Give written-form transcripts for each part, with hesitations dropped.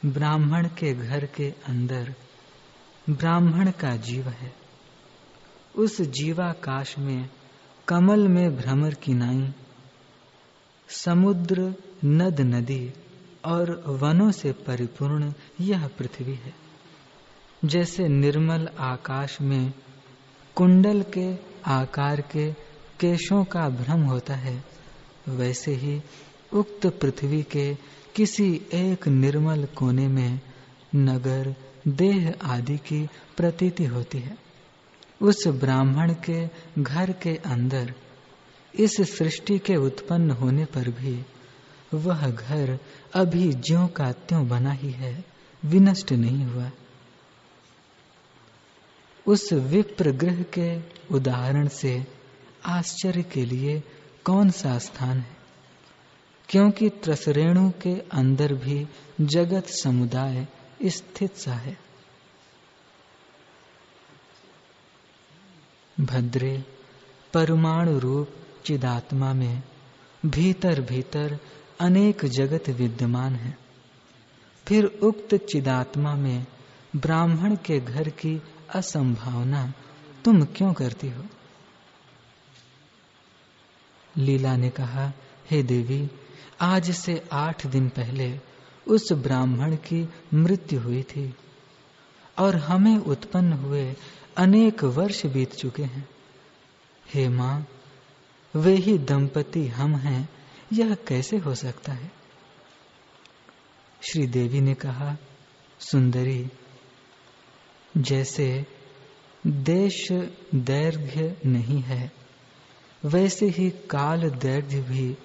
ब्राह्मण के घर के अंदर ब्राह्मण का जीव है। उस जीवाकाश में कमल में भ्रमर की नाई, समुद्र, नद नदी और वनों से परिपूर्ण यह पृथ्वी है। जैसे निर्मल आकाश में कुंडल के आकार के केशों का भ्रम होता है, वैसे ही उक्त पृथ्वी के किसी एक निर्मल कोने में नगर, देह आदि की प्रतीति होती है। उस ब्राह्मण के घर के अंदर इस सृष्टि के उत्पन्न होने पर भी वह घर अभी ज्यों का त्यों बना ही है, विनष्ट नहीं हुआ। उस विप्र गृह के उदाहरण से आश्चर्य के लिए कौन सा स्थान है, क्योंकि त्रसरेणु के अंदर भी जगत समुदाय स्थित सा है। भद्रे परमाणु रूप चिदात्मा में भीतर भीतर अनेक जगत विद्यमान है। फिर उक्त चिदात्मा में ब्राह्मण के घर की असंभावना तुम क्यों करती हो? लीला ने कहा, हे देवी, आज से 8 दिन पहले उस ब्राह्मण की मृत्यु हुई थी और हमें उत्पन्न हुए अनेक वर्ष बीत चुके हैं। हे माँ, वे ही दंपति हम हैं, यह कैसे हो सकता है? श्री देवी ने कहा, सुंदरी, जैसे देश दैर्घ्य नहीं है, वैसे ही काल दैर्घ्य भी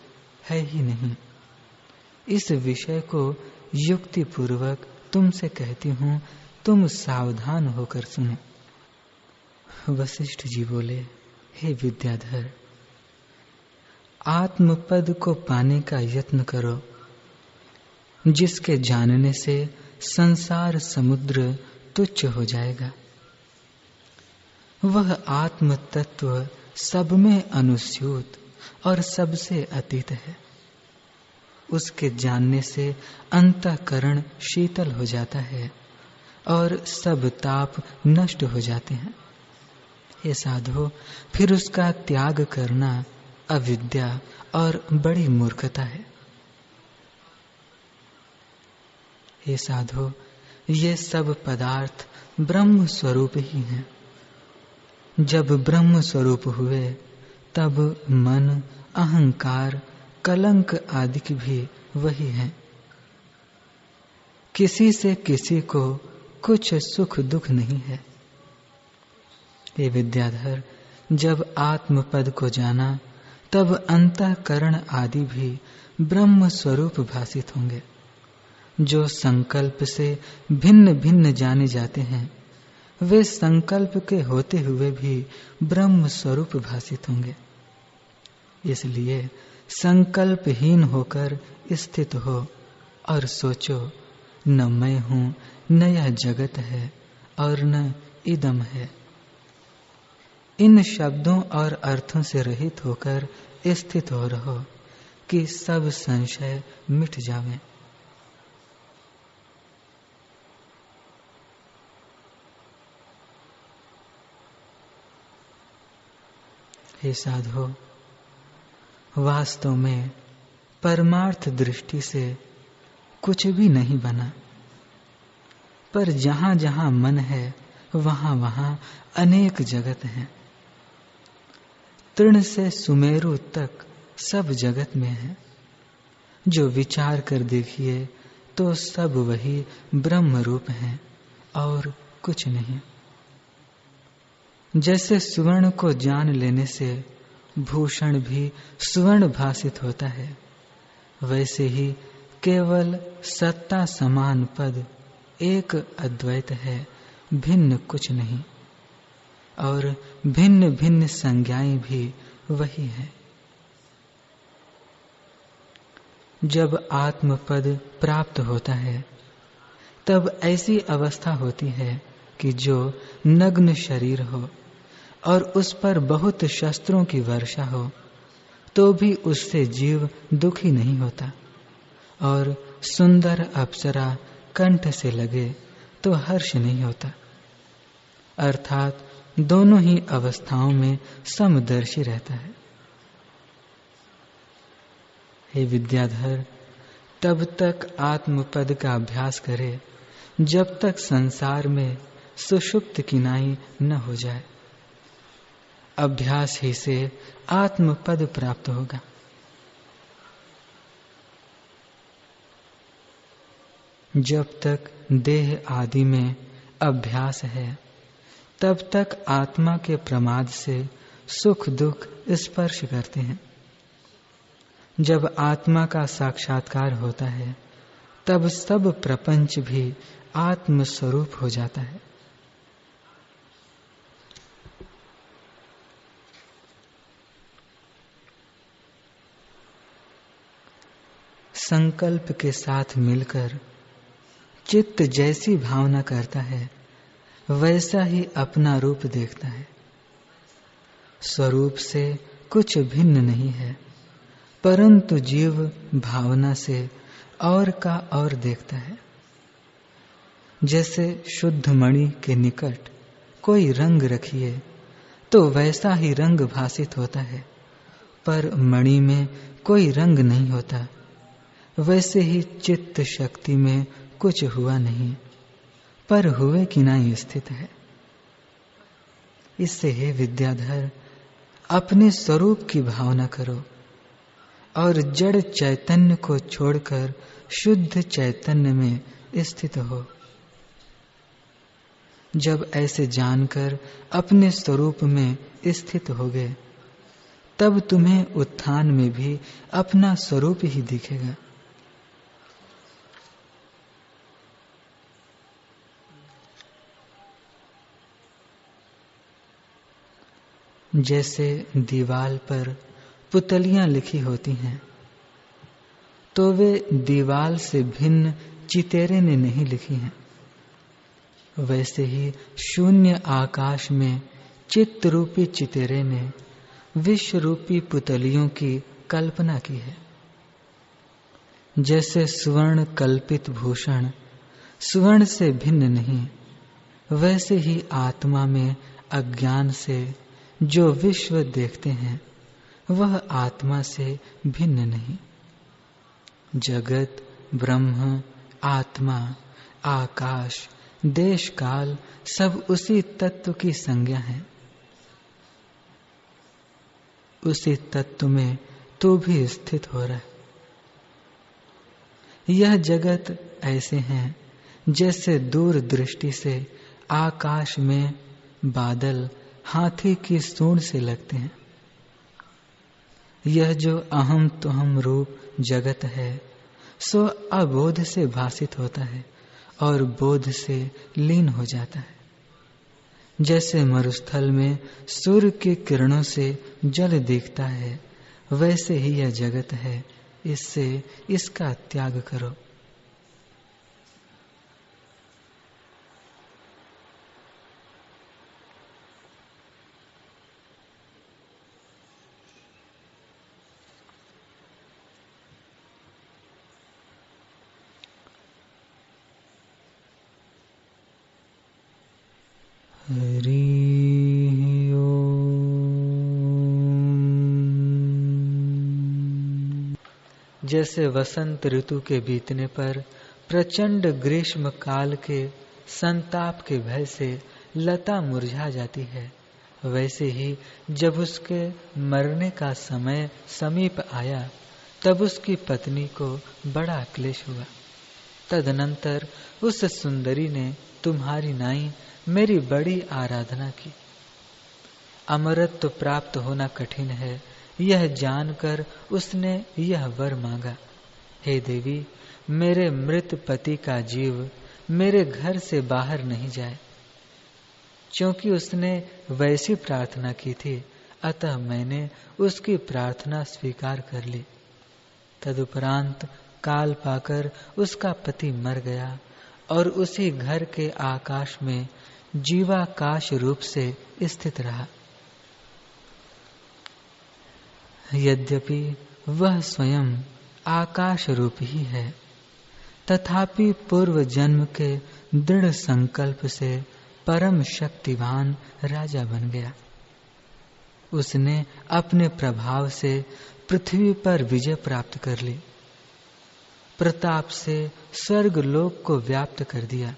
है ही नहीं। इस विषय को युक्ति पूर्वक तुमसे कहती हूँ, तुम सावधान होकर सुनो। वशिष्ठ जी बोले, हे विद्याधर, आत्मपद को पाने का यत्न करो, जिसके जानने से संसार समुद्र तुच्छ हो जाएगा। वह आत्म तत्व सब में अनुस्यूत और सबसे अतीत है। उसके जानने से अंतःकरण शीतल हो जाता है और सब ताप नष्ट हो जाते हैं। हे साधो, फिर उसका त्याग करना अविद्या और बड़ी मूर्खता है। हे साधो, ये सब पदार्थ ब्रह्म स्वरूप ही हैं। जब ब्रह्म स्वरूप हुए तब मन, अहंकार, कलंक आदि भी वही हैं। किसी से किसी को कुछ सुख दुख नहीं है। हे विद्याधर, जब आत्मपद को जाना तब अंतःकरण आदि भी ब्रह्म स्वरूप भासित होंगे। जो संकल्प से भिन्न भिन्न जाने जाते हैं, वे संकल्प के होते हुए भी ब्रह्म स्वरूप भासित होंगे। इसलिए संकल्पहीन होकर स्थित हो और सोचो, न मैं हूँ, न यह जगत है और न इदम है। इन शब्दों और अर्थों से रहित होकर स्थित हो रहो कि सब संशय मिट जावे। हे साधो, वास्तव में परमार्थ दृष्टि से कुछ भी नहीं बना, पर जहां जहां मन है वहां वहां अनेक जगत हैं। तृण से सुमेरु तक सब जगत में है। जो विचार कर देखिए तो सब वही ब्रह्म रूप हैं और कुछ नहीं। जैसे सुवर्ण को जान लेने से भूषण भी सुवर्ण भासित होता है, वैसे ही केवल सत्ता समान पद एक अद्वैत है, भिन्न कुछ नहीं, और भिन्न भिन्न संज्ञाएं भी वही है। जब आत्मपद प्राप्त होता है तब ऐसी अवस्था होती है कि जो नग्न शरीर हो और उस पर बहुत शस्त्रों की वर्षा हो तो भी उससे जीव दुखी नहीं होता, और सुंदर अप्सरा कंठ से लगे तो हर्ष नहीं होता, अर्थात दोनों ही अवस्थाओं में समदर्शी रहता है। हे विद्याधर, तब तक आत्मपद का अभ्यास करे जब तक संसार में सुषुप्त किनाई न हो जाए। अभ्यास ही से आत्मपद प्राप्त होगा। जब तक देह आदि में अभ्यास है तब तक आत्मा के प्रमाद से सुख दुख स्पर्श करते हैं। जब आत्मा का साक्षात्कार होता है तब सब प्रपंच भी आत्म स्वरूप हो जाता है। संकल्प के साथ मिलकर चित्त जैसी भावना करता है वैसा ही अपना रूप देखता है। स्वरूप से कुछ भिन्न नहीं है, परंतु जीव भावना से और का और देखता है। जैसे शुद्ध मणि के निकट कोई रंग रखिए तो वैसा ही रंग भासित होता है, पर मणि में कोई रंग नहीं होता। वैसे ही चित्त शक्ति में कुछ हुआ नहीं, पर हुए किनाई स्थित है। इससे हे विद्याधर, अपने स्वरूप की भावना करो और जड़ चैतन्य को छोड़कर शुद्ध चैतन्य में स्थित हो। जब ऐसे जानकर अपने स्वरूप में स्थित हो गए तब तुम्हें उत्थान में भी अपना स्वरूप ही दिखेगा। जैसे दीवाल पर पुतलियां लिखी होती हैं तो वे दीवाल से भिन्न चितेरे ने नहीं लिखी हैं, वैसे ही शून्य आकाश में चित्त रूपी चितेरे ने विश्व रूपी पुतलियों की कल्पना की है। जैसे स्वर्ण कल्पित भूषण स्वर्ण से भिन्न नहीं, वैसे ही आत्मा में अज्ञान से जो विश्व देखते हैं वह आत्मा से भिन्न नहीं। जगत, ब्रह्म, आत्मा, आकाश, देश काल सब उसी तत्व की संज्ञा है। उसी तत्व में तू भी स्थित हो रहा है। यह जगत ऐसे हैं जैसे दूर दृष्टि से आकाश में बादल हाथी की सूंड से लगते हैं। यह जो अहम तुहम रूप जगत है सो अबोध से भासित होता है और बोध से लीन हो जाता है। जैसे मरुस्थल में सूर्य की किरणों से जल दिखता है वैसे ही यह जगत है, इससे इसका त्याग करो। हरि ओम। जैसे वसंत ऋतु के बीतने पर प्रचंड ग्रीष्म काल के संताप के भय से लता मुरझा जाती है, वैसे ही जब उसके मरने का समय समीप आया तब उसकी पत्नी को बड़ा क्लेश हुआ। तदनंतर उस सुंदरी ने तुम्हारी नाई मेरी बड़ी आराधना की। अमरत्व प्राप्त होना कठिन है, यह जानकर उसने यह वर मांगा, हे देवी, मेरे मृत पति का जीव मेरे घर से बाहर नहीं जाए। क्योंकि उसने वैसी प्रार्थना की थी, अतः मैंने उसकी प्रार्थना स्वीकार कर ली। तदुपरांत काल पाकर उसका पति मर गया और उसी घर के आकाश में जीवाकाश रूप से स्थित रहा। यद्यपि वह स्वयं आकाश रूप ही है, तथापि पूर्व जन्म के दृढ़ संकल्प से परम शक्तिवान राजा बन गया। उसने अपने प्रभाव से पृथ्वी पर विजय प्राप्त कर ली, प्रताप से स्वर्ग लोक को व्याप्त कर दिया।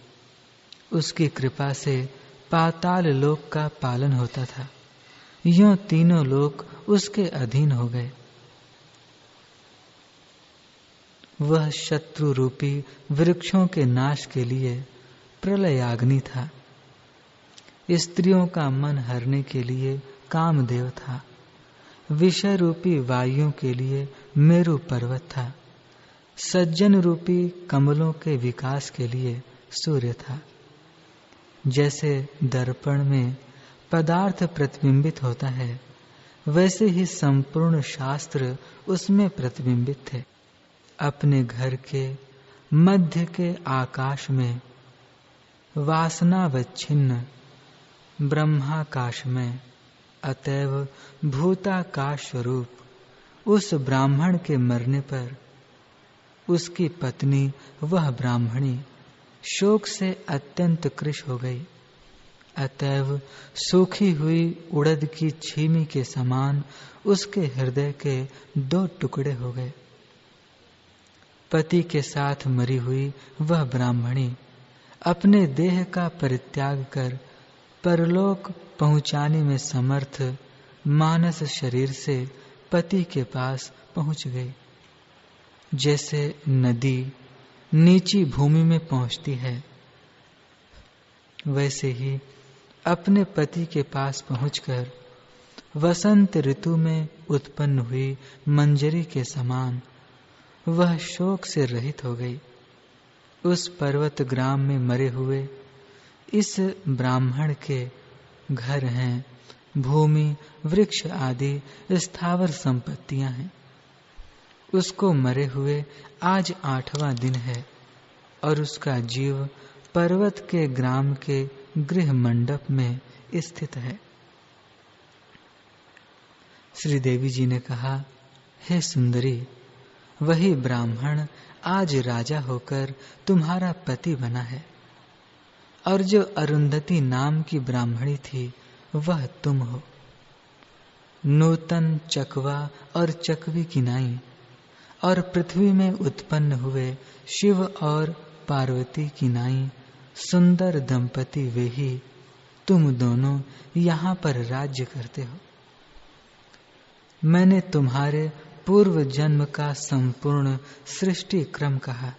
उसकी कृपा से पाताल लोक का पालन होता था। यूं तीनों लोक उसके अधीन हो गए। वह शत्रु रूपी वृक्षों के नाश के लिए प्रलयाग्नि था। स्त्रियों का मन हरने के लिए कामदेव था। विषय रूपी वायुओं के लिए मेरु पर्वत था। सज्जन रूपी कमलों के विकास के लिए सूर्य था। जैसे दर्पण में पदार्थ प्रतिबिंबित होता है, वैसे ही संपूर्ण शास्त्र उसमें प्रतिबिंबित थे। अपने घर के मध्य के आकाश में वासनावच्छिन्न ब्रह्माकाश में, अतएव भूताकाश स्वरूप उस ब्राह्मण के मरने पर उसकी पत्नी, वह ब्राह्मणी, शोक से अत्यंत कृश हो गई। अतएव सूखी हुई उड़द की छीमी के समान उसके हृदय के 2 टुकड़े हो गए। पति के साथ मरी हुई वह ब्राह्मणी अपने देह का परित्याग कर परलोक पहुंचाने में समर्थ मानस शरीर से पति के पास पहुंच गई। जैसे नदी नीची भूमि में पहुंचती है, वैसे ही अपने पति के पास पहुंचकर वसंत ऋतु में उत्पन्न हुई मंजरी के समान वह शोक से रहित हो गई। उस पर्वत ग्राम में मरे हुए इस ब्राह्मण के घर हैं, भूमि, वृक्ष आदि स्थावर संपत्तियां हैं। उसको मरे हुए आज 8वां दिन है और उसका जीव पर्वत के ग्राम के गृह मंडप में स्थित है। श्री देवी जी ने कहा, हे सुंदरी, वही ब्राह्मण आज राजा होकर तुम्हारा पति बना है, और जो अरुंधति नाम की ब्राह्मणी थी वह तुम हो। नूतन चकवा और चकवी की नाई और पृथ्वी में उत्पन्न हुए शिव और पार्वती की नाई सुंदर दंपति वे ही तुम दोनों यहाँ पर राज्य करते हो। मैंने तुम्हारे पूर्व जन्म का संपूर्ण सृष्टि क्रम कहा।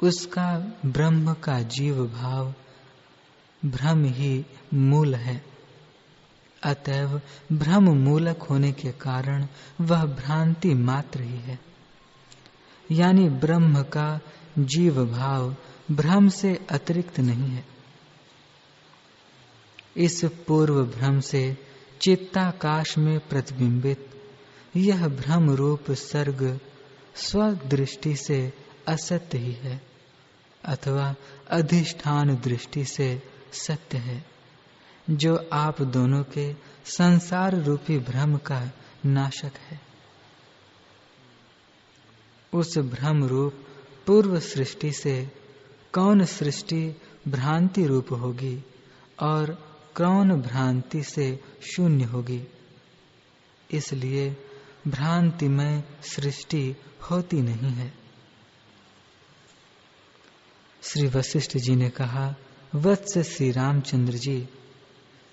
उसका ब्रह्म का जीव भाव भ्रम ही मूल है। अतएव भ्रम मूलक होने के कारण वह भ्रांति मात्र ही है। यानी ब्रह्म का जीव भाव भ्रम से अतिरिक्त नहीं है। इस पूर्व भ्रम से चित्ताकाश में प्रतिबिंबित यह भ्रम रूप सर्ग स्वदृष्टि से असत्य ही है, अथवा अधिष्ठान दृष्टि से सत्य है, जो आप दोनों के संसार रूपी भ्रम का नाशक है। उस भ्रम रूप पूर्व सृष्टि से कौन सृष्टि भ्रांति रूप होगी और कौन भ्रांति से शून्य होगी। इसलिए भ्रांतिमय सृष्टि होती नहीं है। श्री वशिष्ठ जी ने कहा, वत्स श्री रामचंद्र जी,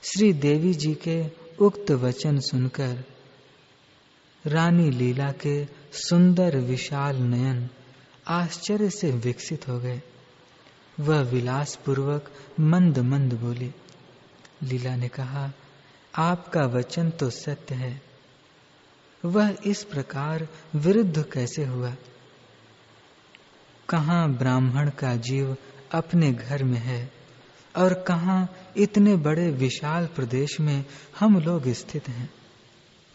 श्री देवी जी के उक्त वचन सुनकर रानी लीला के सुंदर विशाल नयन आश्चर्य से विकसित हो गए। वह विलास पूर्वक मंद मंद बोली। लीला ने कहा, आपका वचन तो सत्य है, वह इस प्रकार विरुद्ध कैसे हुआ। कहाँ ब्राह्मण का जीव अपने घर में है और कहाँ इतने बड़े विशाल प्रदेश में हम लोग स्थित हैं,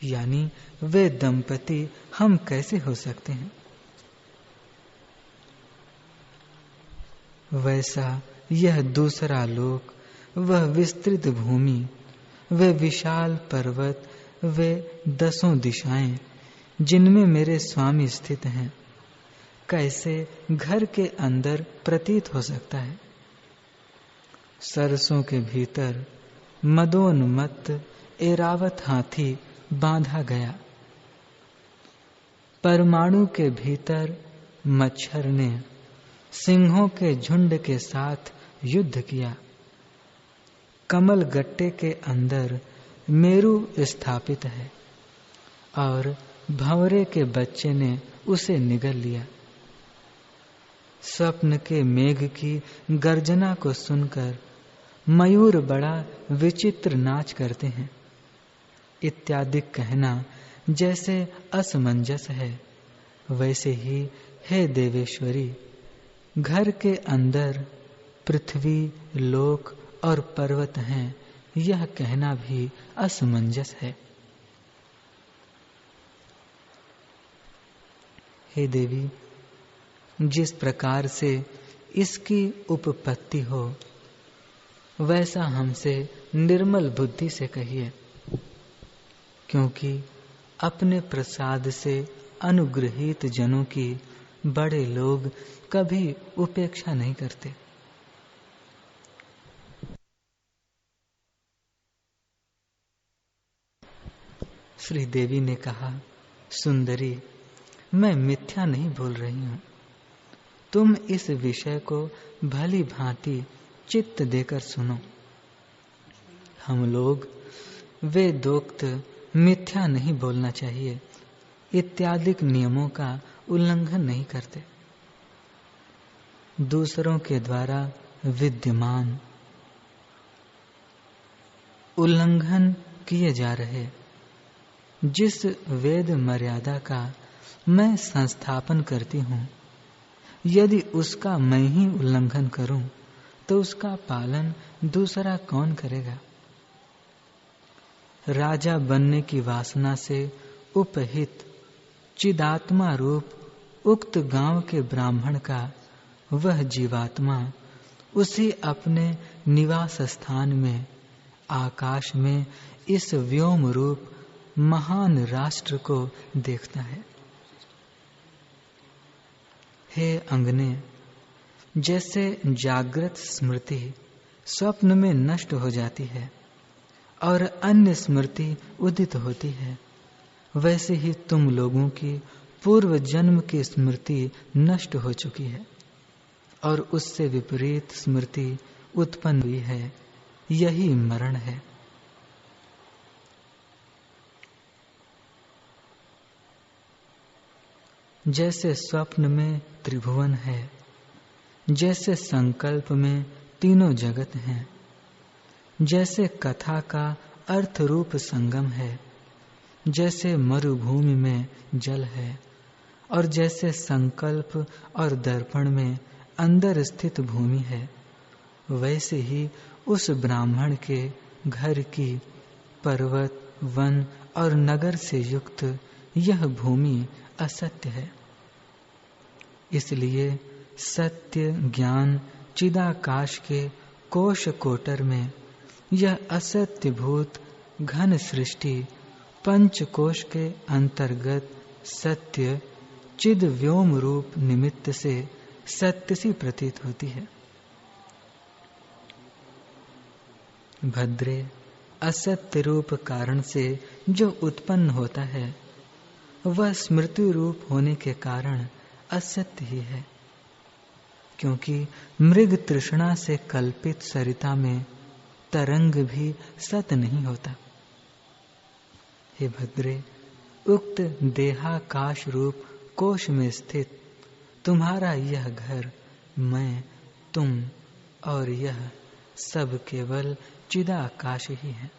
यानी वे दंपति हम कैसे हो सकते हैं। वैसा यह दूसरा लोक, वह विस्तृत भूमि, वे विशाल पर्वत, वे 10 दिशाएं जिनमें मेरे स्वामी स्थित हैं, कैसे घर के अंदर प्रतीत हो सकता है। सरसों के भीतर मदोन्मत्त एरावत हाथी बांधा गया। परमाणु के भीतर मच्छर ने सिंहों के झुंड के साथ युद्ध किया। कमल गट्टे के अंदर मेरु स्थापित है और भंवरे के बच्चे ने उसे निगल लिया। स्वप्न के मेघ की गर्जना को सुनकर मयूर बड़ा विचित्र नाच करते हैं इत्यादि कहना जैसे असमंजस है, वैसे ही हे देवेश्वरी, घर के अंदर पृथ्वी, लोक और पर्वत हैं, यह कहना भी असमंजस है। हे देवी, जिस प्रकार से इसकी उपपत्ति हो वैसा हमसे निर्मल बुद्धि से कहिए, क्योंकि अपने प्रसाद से अनुग्रहित जनों की बड़े लोग कभी उपेक्षा नहीं करते। श्री देवी ने कहा, सुंदरी, मैं मिथ्या नहीं बोल रही हूं। तुम इस विषय को भली भांति चित्त देकर सुनो। हम लोग वेदोक्त मिथ्या नहीं बोलना चाहिए इत्यादि नियमों का उल्लंघन नहीं करते। दूसरों के द्वारा विद्यमान उल्लंघन किए जा रहे जिस वेद मर्यादा का मैं संस्थापन करती हूँ, यदि उसका मैं ही उल्लंघन करूं तो उसका पालन दूसरा कौन करेगा। राजा बनने की वासना से उपहित चिदात्मा रूप उक्त गांव के ब्राह्मण का वह जीवात्मा उसी अपने निवास स्थान में आकाश में इस व्योम रूप महान राष्ट्र को देखता है। हे अंगने, जैसे जागृत स्मृति स्वप्न में नष्ट हो जाती है और अन्य स्मृति उदित होती है, वैसे ही तुम लोगों की पूर्व जन्म की स्मृति नष्ट हो चुकी है और उससे विपरीत स्मृति उत्पन्न हुई है। यही मरण है। जैसे स्वप्न में त्रिभुवन है, जैसे संकल्प में तीनों जगत हैं, जैसे कथा का अर्थ रूप संगम है, जैसे मरुभूमि में जल है और जैसे संकल्प और दर्पण में अंदर स्थित भूमि है, वैसे ही उस ब्राह्मण के घर की पर्वत, वन और नगर से युक्त यह भूमि असत्य है। इसलिए सत्य ज्ञान चिदाकाश के कोश कोटर में यह असत्य भूत घन सृष्टि पंचकोश के अंतर्गत सत्य चिद व्योम रूप निमित्त से सत्य सी प्रतीत होती है। भद्रे, असत्य रूप कारण से जो उत्पन्न होता है वह स्मृति रूप होने के कारण असत्य ही है, क्योंकि मृग तृष्णा से कल्पित सरिता में तरंग भी सत्य नहीं होता। हे भद्रे, उक्त देहाकाश रूप कोश में स्थित तुम्हारा यह घर, मैं, तुम और यह सब केवल चिदाकाश ही है।